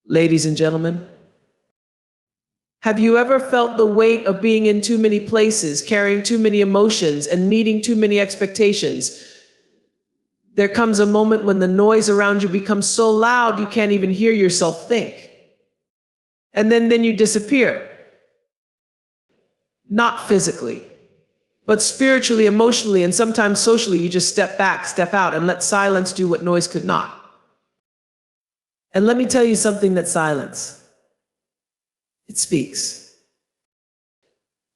Ladies and gentlemen, have you ever felt the weight of being in too many places, carrying too many emotions, and meeting too many expectations? There comes a moment when the noise around you becomes so loud you can't even hear yourself think. And then you disappear. Not physically, but spiritually, emotionally, and sometimes socially. You just step back, step out, and let silence do what noise could not. And let me tell you something that silence, it speaks.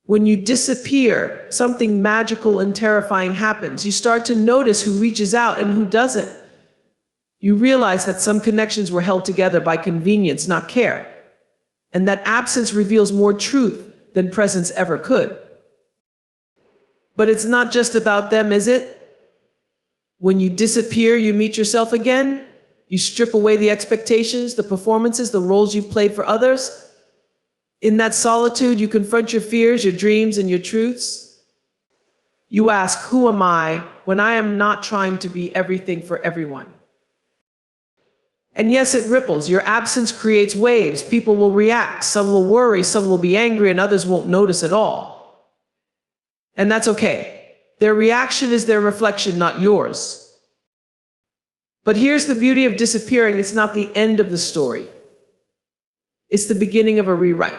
When you disappear, something magical and terrifying happens. You start to notice who reaches out and who doesn't. You realize that some connections were held together by convenience, not care. And that absence reveals more truth than presence ever could. But it's not just about them, is it? When you disappear, you meet yourself again. You strip away the expectations, the performances, the roles you've played for others. In that solitude, you confront your fears, your dreams, and your truths. You ask, who am I, when I am not trying to be everything for everyone? And yes, it ripples. Your absence creates waves. People will react. Some will worry, some will be angry, and others won't notice at all. And that's okay. Their reaction is their reflection, not yours. But here's the beauty of disappearing. It's not the end of the story. It's the beginning of a rewrite.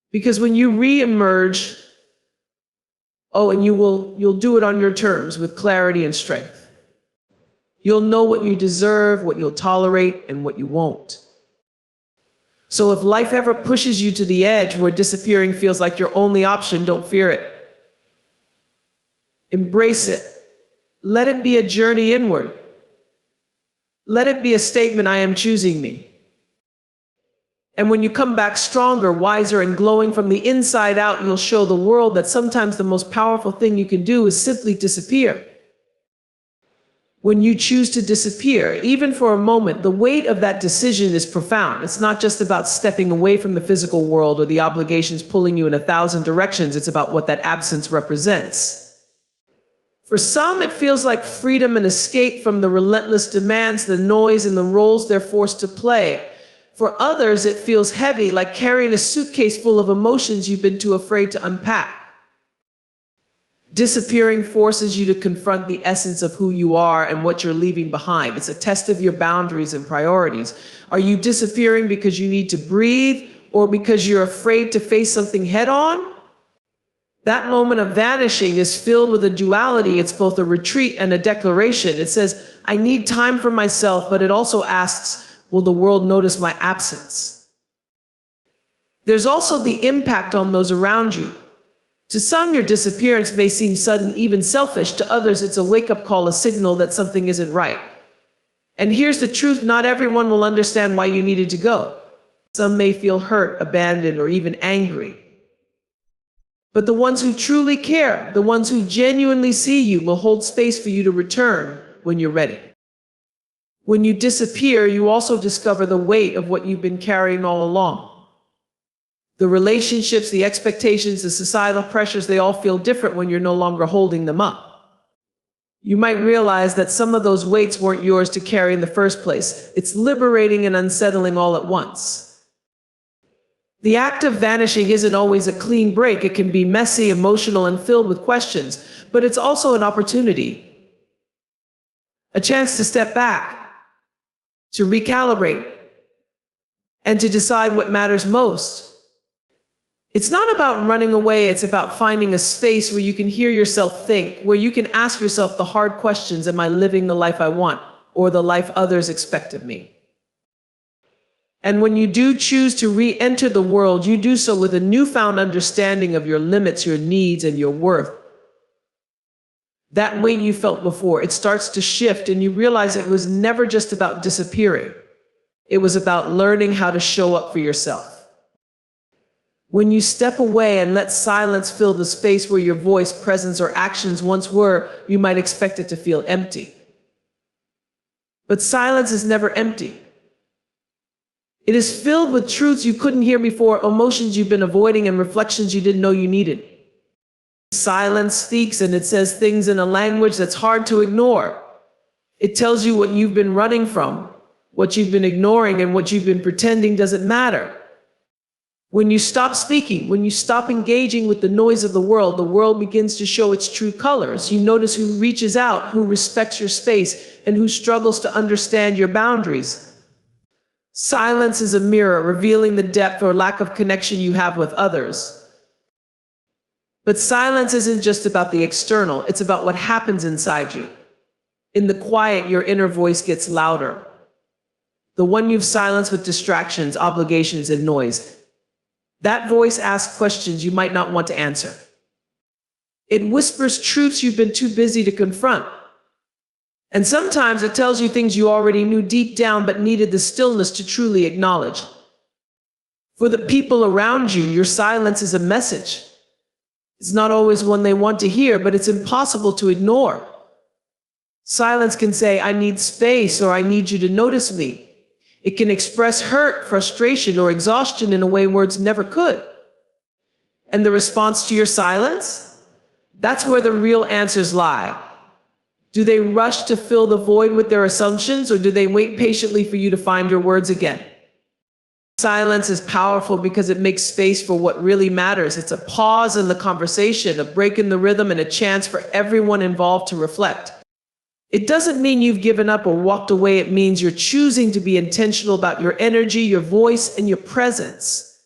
Because when you re-emerge, and you'll do it on your terms with clarity and strength. You'll know what you deserve, what you'll tolerate, and what you won't. So if life ever pushes you to the edge where disappearing feels like your only option, don't fear it. Embrace it. Let it be a journey inward. Let it be a statement, I am choosing me. And when you come back stronger, wiser, and glowing from the inside out, you'll show the world that sometimes the most powerful thing you can do is simply disappear. When you choose to disappear, even for a moment, the weight of that decision is profound. It's not just about stepping away from the physical world or the obligations pulling you in 1,000 directions. It's about what that absence represents. For some, it feels like freedom and escape from the relentless demands, the noise, and the roles they're forced to play. For others, it feels heavy, like carrying a suitcase full of emotions you've been too afraid to unpack. Disappearing forces you to confront the essence of who you are and what you're leaving behind. It's a test of your boundaries and priorities. Are you disappearing because you need to breathe, or because you're afraid to face something head-on? That moment of vanishing is filled with a duality. It's both a retreat and a declaration. It says, I need time for myself, but it also asks, will the world notice my absence? There's also the impact on those around you. To some, your disappearance may seem sudden, even selfish. To others, it's a wake-up call, a signal that something isn't right. And here's the truth, not everyone will understand why you needed to go. Some may feel hurt, abandoned, or even angry. But the ones who truly care, the ones who genuinely see you, will hold space for you to return when you're ready. When you disappear, you also discover the weight of what you've been carrying all along. The relationships, the expectations, the societal pressures, they all feel different when you're no longer holding them up. You might realize that some of those weights weren't yours to carry in the first place. It's liberating and unsettling all at once. The act of vanishing isn't always a clean break. It can be messy, emotional, and filled with questions, but it's also an opportunity. A chance to step back, to recalibrate, and to decide what matters most. It's not about running away, it's about finding a space where you can hear yourself think, where you can ask yourself the hard questions, am I living the life I want, or the life others expect of me? And when you do choose to re-enter the world, you do so with a newfound understanding of your limits, your needs, and your worth. That weight you felt before, it starts to shift, and you realize it was never just about disappearing. It was about learning how to show up for yourself. When you step away and let silence fill the space where your voice, presence, or actions once were, you might expect it to feel empty. But silence is never empty. It is filled with truths you couldn't hear before, emotions you've been avoiding, and reflections you didn't know you needed. Silence speaks, and it says things in a language that's hard to ignore. It tells you what you've been running from, What you've been ignoring and what you've been pretending doesn't matter. When you stop speaking, when you stop engaging with the noise of the world begins to show its true colors. You notice who reaches out, who respects your space, and who struggles to understand your boundaries. Silence is a mirror revealing the depth or lack of connection you have with others. But silence isn't just about the external, it's about what happens inside you. In the quiet, your inner voice gets louder. The one you've silenced with distractions, obligations, and noise. That voice asks questions you might not want to answer. It whispers truths you've been too busy to confront. And sometimes it tells you things you already knew deep down but needed the stillness to truly acknowledge. For the people around you, your silence is a message. It's not always one they want to hear, but it's impossible to ignore. Silence can say, I need space, or I need you to notice me. It can express hurt, frustration, or exhaustion in a way words never could. And the response to your silence? That's where the real answers lie. Do they rush to fill the void with their assumptions, or do they wait patiently for you to find your words again? Silence is powerful because it makes space for what really matters. It's a pause in the conversation, a break in the rhythm, and a chance for everyone involved to reflect. It doesn't mean you've given up or walked away. It means you're choosing to be intentional about your energy, your voice, and your presence.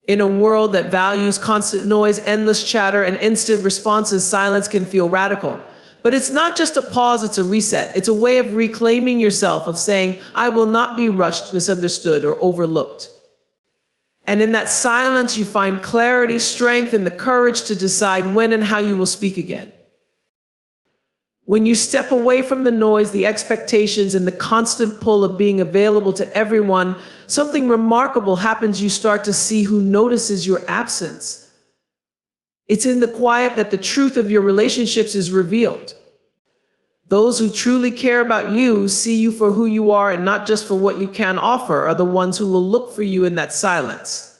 In a world that values constant noise, endless chatter, and instant responses, silence can feel radical. But it's not just a pause, it's a reset. It's a way of reclaiming yourself, of saying, I will not be rushed, misunderstood, or overlooked. And in that silence, you find clarity, strength, and the courage to decide when and how you will speak again. When you step away from the noise, the expectations, and the constant pull of being available to everyone, something remarkable happens. You start to see who notices your absence. It's in the quiet that the truth of your relationships is revealed. Those who truly care about you, see you for who you are and not just for what you can offer, are the ones who will look for you in that silence.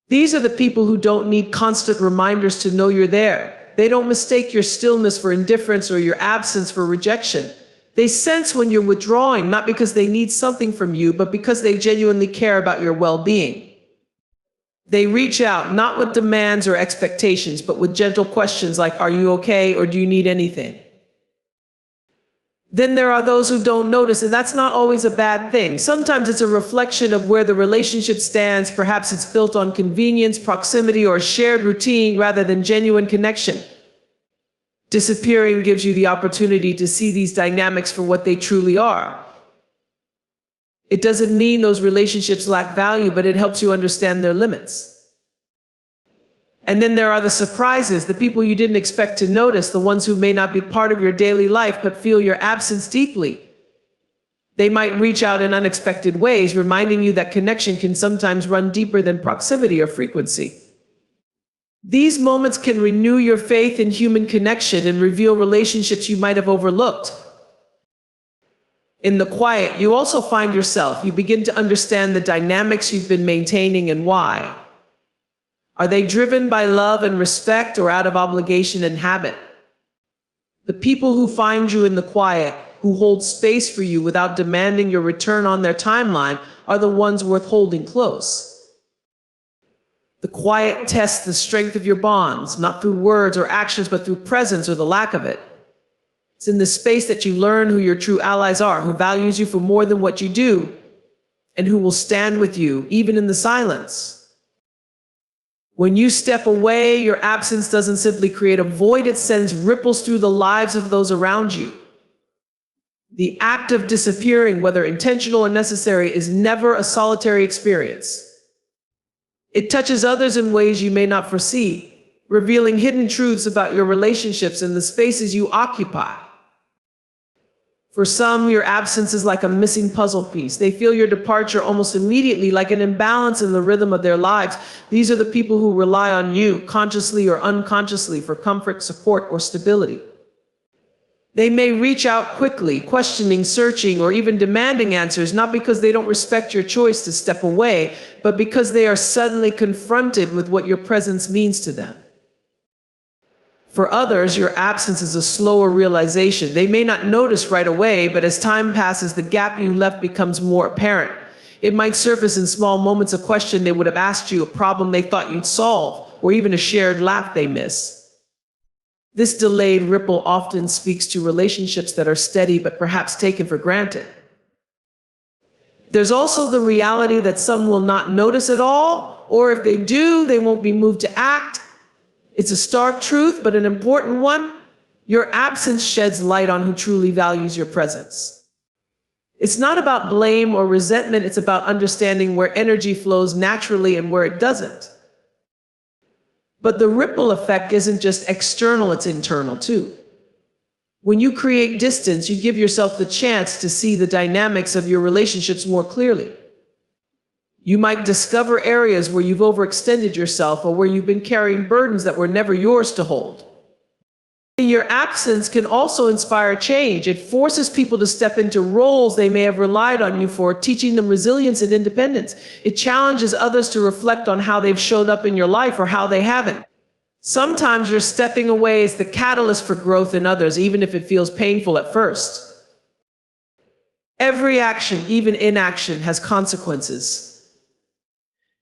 These are the people who don't need constant reminders to know you're there. They don't mistake your stillness for indifference or your absence for rejection. They sense when you're withdrawing, not because they need something from you, but because they genuinely care about your well-being. They reach out, not with demands or expectations, but with gentle questions like, are you okay, or do you need anything? Then there are those who don't notice, and that's not always a bad thing. Sometimes it's a reflection of where the relationship stands. Perhaps it's built on convenience, proximity, or shared routine rather than genuine connection. Disappearing gives you the opportunity to see these dynamics for what they truly are. It doesn't mean those relationships lack value, but it helps you understand their limits. And then there are the surprises, the people you didn't expect to notice, the ones who may not be part of your daily life but feel your absence deeply. They might reach out in unexpected ways, reminding you that connection can sometimes run deeper than proximity or frequency. These moments can renew your faith in human connection and reveal relationships you might have overlooked. In the quiet, you also find yourself. You begin to understand the dynamics you've been maintaining and why. Are they driven by love and respect, or out of obligation and habit? The people who find you in the quiet, who hold space for you without demanding your return on their timeline, are the ones worth holding close. The quiet tests the strength of your bonds, not through words or actions, but through presence or the lack of it. It's in the space that you learn who your true allies are, who values you for more than what you do, and who will stand with you, even in the silence. When you step away, your absence doesn't simply create a void, it sends ripples through the lives of those around you. The act of disappearing, whether intentional or necessary, is never a solitary experience. It touches others in ways you may not foresee, revealing hidden truths about your relationships and the spaces you occupy. For some, your absence is like a missing puzzle piece. They feel your departure almost immediately, like an imbalance in the rhythm of their lives. These are the people who rely on you, consciously or unconsciously, for comfort, support, or stability. They may reach out quickly, questioning, searching, or even demanding answers, not because they don't respect your choice to step away, but because they are suddenly confronted with what your presence means to them. For others, your absence is a slower realization. They may not notice right away, but as time passes, the gap you left becomes more apparent. It might surface in small moments, a question they would have asked you, a problem they thought you'd solve, or even a shared laugh they miss. This delayed ripple often speaks to relationships that are steady but perhaps taken for granted. There's also the reality that some will not notice at all, or if they do, they won't be moved to act. It's a stark truth, but an important one. Your absence sheds light on who truly values your presence. It's not about blame or resentment, it's about understanding where energy flows naturally and where it doesn't. But the ripple effect isn't just external, it's internal too. When you create distance, you give yourself the chance to see the dynamics of your relationships more clearly. You might discover areas where you've overextended yourself or where you've been carrying burdens that were never yours to hold. Your absence can also inspire change. It forces people to step into roles they may have relied on you for, teaching them resilience and independence. It challenges others to reflect on how they've showed up in your life or how they haven't. Sometimes your stepping away is the catalyst for growth in others, even if it feels painful at first. Every action, even inaction, has consequences.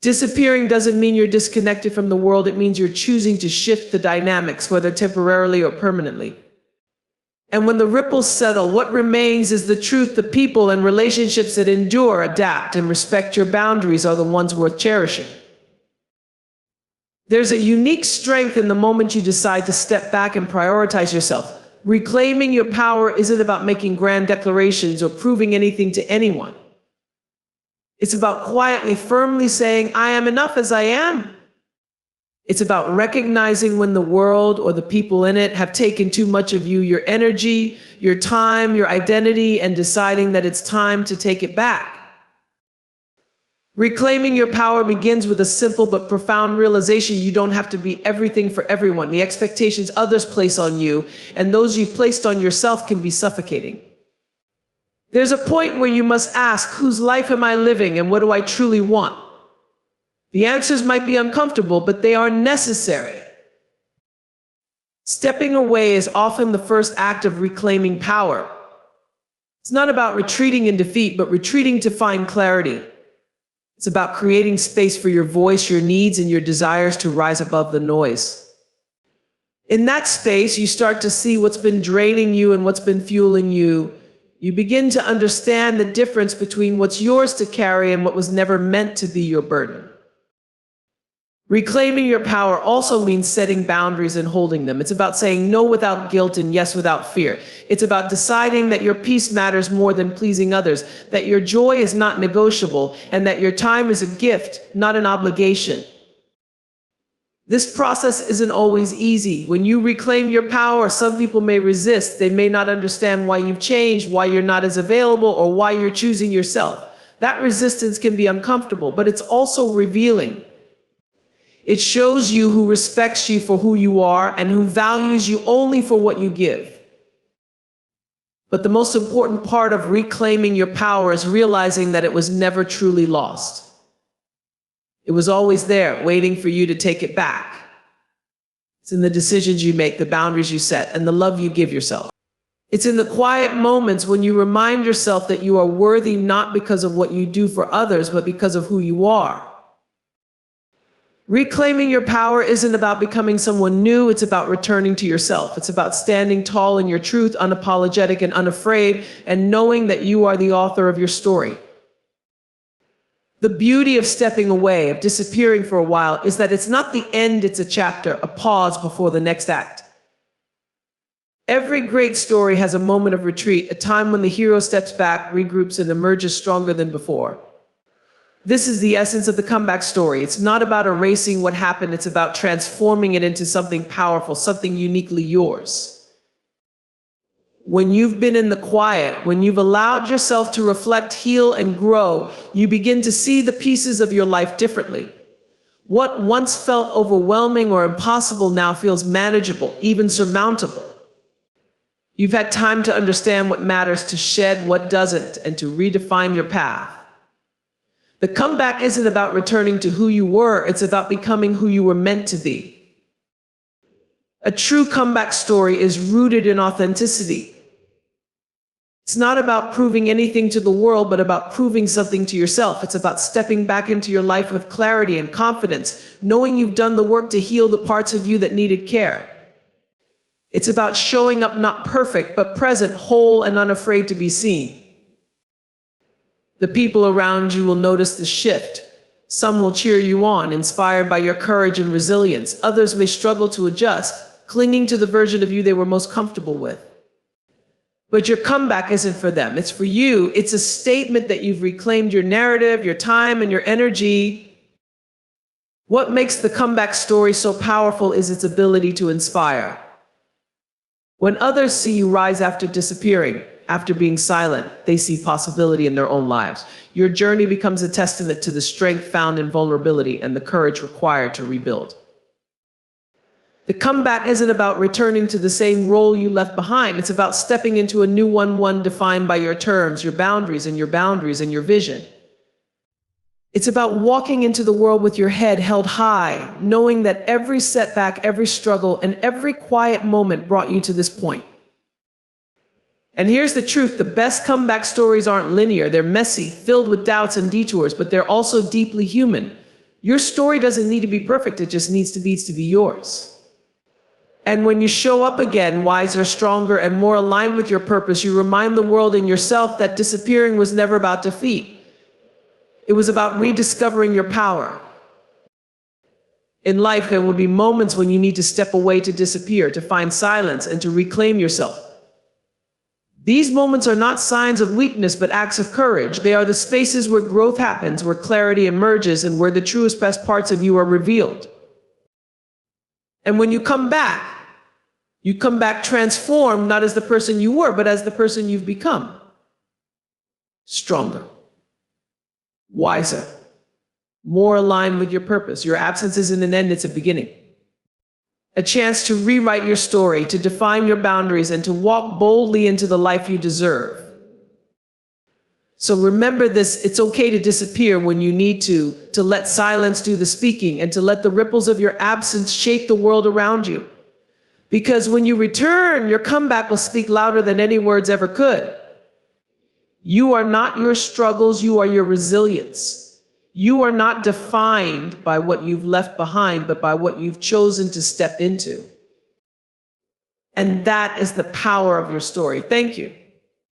Disappearing doesn't mean you're disconnected from the world. It means you're choosing to shift the dynamics, whether temporarily or permanently. And when the ripples settle, what remains is the truth. The people and relationships that endure, adapt, and respect your boundaries are the ones worth cherishing. There's a unique strength in the moment you decide to step back and prioritize yourself. Reclaiming your power isn't about making grand declarations or proving anything to anyone. It's about quietly, firmly saying, I am enough as I am. It's about recognizing when the world or the people in it have taken too much of you, your energy, your time, your identity, and deciding that it's time to take it back. Reclaiming your power begins with a simple but profound realization: you don't have to be everything for everyone. The expectations others place on you and those you've placed on yourself can be suffocating. There's a point where you must ask, whose life am I living and what do I truly want? The answers might be uncomfortable, but they are necessary. Stepping away is often the first act of reclaiming power. It's not about retreating in defeat, but retreating to find clarity. It's about creating space for your voice, your needs, and your desires to rise above the noise. In that space, you start to see what's been draining you and what's been fueling you. You begin to understand the difference between what's yours to carry and what was never meant to be your burden. Reclaiming your power also means setting boundaries and holding them. It's about saying no without guilt and yes without fear. It's about deciding that your peace matters more than pleasing others, that your joy is not negotiable, and that your time is a gift, not an obligation. This process isn't always easy. When you reclaim your power, some people may resist. They may not understand why you've changed, why you're not as available, or why you're choosing yourself. That resistance can be uncomfortable, but it's also revealing. It shows you who respects you for who you are and who values you only for what you give. But the most important part of reclaiming your power is realizing that it was never truly lost. It was always there, waiting for you to take it back. It's in the decisions you make, the boundaries you set, and the love you give yourself. It's in the quiet moments when you remind yourself that you are worthy not because of what you do for others, but because of who you are. Reclaiming your power isn't about becoming someone new, it's about returning to yourself. It's about standing tall in your truth, unapologetic and unafraid, and knowing that you are the author of your story. The beauty of stepping away, of disappearing for a while, is that it's not the end, it's a chapter, a pause before the next act. Every great story has a moment of retreat, a time when the hero steps back, regroups, and emerges stronger than before. This is the essence of the comeback story. It's not about erasing what happened, it's about transforming it into something powerful, something uniquely yours. When you've been in the quiet, when you've allowed yourself to reflect, heal, and grow, you begin to see the pieces of your life differently. What once felt overwhelming or impossible now feels manageable, even surmountable. You've had time to understand what matters, to shed what doesn't, and to redefine your path. The comeback isn't about returning to who you were, it's about becoming who you were meant to be. A true comeback story is rooted in authenticity. It's not about proving anything to the world, but about proving something to yourself. It's about stepping back into your life with clarity and confidence, knowing you've done the work to heal the parts of you that needed care. It's about showing up not perfect, but present, whole, and unafraid to be seen. The people around you will notice the shift. Some will cheer you on, inspired by your courage and resilience. Others may struggle to adjust, clinging to the version of you they were most comfortable with. But your comeback isn't for them, it's for you. It's a statement that you've reclaimed your narrative, your time, and your energy. What makes the comeback story so powerful is its ability to inspire. When others see you rise after disappearing, after being silent, they see possibility in their own lives. Your journey becomes a testament to the strength found in vulnerability and the courage required to rebuild. The comeback isn't about returning to the same role you left behind. It's about stepping into a new one defined by your terms, your boundaries, and your vision. It's about walking into the world with your head held high, knowing that every setback, every struggle, and every quiet moment brought you to this point. And here's the truth, the best comeback stories aren't linear. They're messy, filled with doubts and detours, but they're also deeply human. Your story doesn't need to be perfect, it just needs to be yours. And when you show up again, wiser, stronger, and more aligned with your purpose, you remind the world and yourself that disappearing was never about defeat. It was about rediscovering your power. In life, there will be moments when you need to step away, to disappear, to find silence, and to reclaim yourself. These moments are not signs of weakness, but acts of courage. They are the spaces where growth happens, where clarity emerges, and where the truest, best parts of you are revealed. And when you come back transformed, not as the person you were, but as the person you've become. Stronger, wiser, more aligned with your purpose. Your absence isn't an end, it's a beginning. A chance to rewrite your story, to define your boundaries, and to walk boldly into the life you deserve. So remember this, it's okay to disappear when you need to let silence do the speaking, and to let the ripples of your absence shape the world around you. Because when you return, your comeback will speak louder than any words ever could. You are not your struggles, you are your resilience. You are not defined by what you've left behind, but by what you've chosen to step into. And that is the power of your story. Thank you.